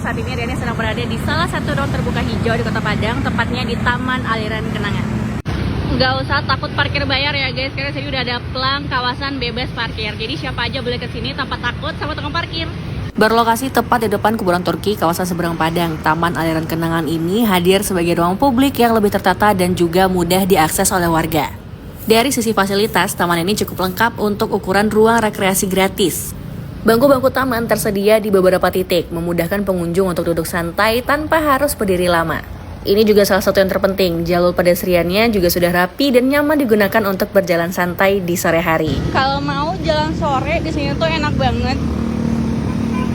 saat ini Riani sedang berada di salah satu ruang terbuka hijau di Kota Padang, tepatnya di Taman Aliran Kenangan. Nggak usah takut parkir bayar ya guys, karena sini udah ada pelang kawasan bebas parkir. Jadi siapa aja boleh kesini tanpa takut sama tukang parkir. Berlokasi tepat di depan kuburan Turki, kawasan seberang Padang, Taman Aliran Kenangan ini hadir sebagai ruang publik yang lebih tertata dan juga mudah diakses oleh warga. Dari sisi fasilitas, taman ini cukup lengkap untuk ukuran ruang rekreasi gratis. Bangku-bangku taman tersedia di beberapa titik, memudahkan pengunjung untuk duduk santai tanpa harus berdiri lama. Ini juga salah satu yang terpenting, jalur pedestriannya juga sudah rapi dan nyaman digunakan untuk berjalan santai di sore hari. Kalau mau jalan sore di sini tuh enak banget,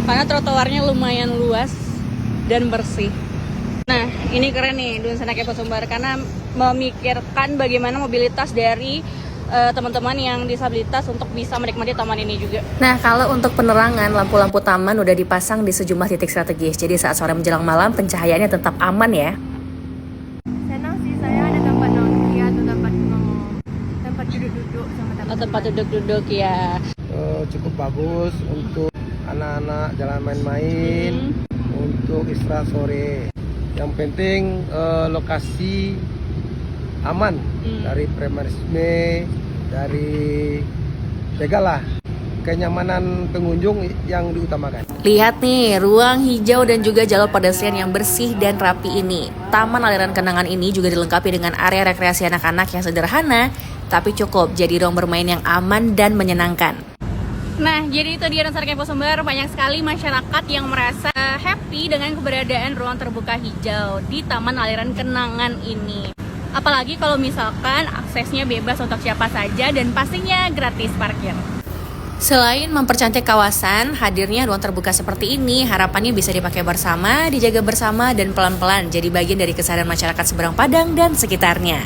karena trotoarnya lumayan luas dan bersih. Nah, ini keren nih Dusun Senak Epo Sumbar, karena memikirkan bagaimana mobilitas dari teman-teman yang disabilitas untuk bisa menikmati taman ini juga. Nah, kalau untuk penerangan, lampu-lampu taman udah dipasang di sejumlah titik strategis. Jadi saat sore menjelang malam, pencahayaannya tetap aman ya. Senang sih, saya ada tempat nongki atau tempat duduk-duduk sama teman-teman. Tempat duduk-duduk ya. Cukup bagus untuk anak-anak jalan main-main, untuk istirahat sore. Yang penting lokasi aman dari premanisme, dari segala kenyamanan pengunjung yang diutamakan. Lihat nih, ruang hijau dan juga jalur pedestrian yang bersih dan rapi ini. Taman Aliran Kenangan ini juga dilengkapi dengan area rekreasi anak-anak yang sederhana, tapi cukup jadi ruang bermain yang aman dan menyenangkan. Nah, jadi itu dia Dusun Senak Epo Sumbar. Banyak sekali masyarakat yang merasa happy dengan keberadaan ruang terbuka hijau di Taman Aliran Kenangan ini. Apalagi kalau misalkan aksesnya bebas untuk siapa saja dan pastinya gratis parkir. Selain mempercantik kawasan, hadirnya ruang terbuka seperti ini harapannya bisa dipakai bersama, dijaga bersama, dan pelan-pelan jadi bagian dari kesadaran masyarakat seberang Padang dan sekitarnya.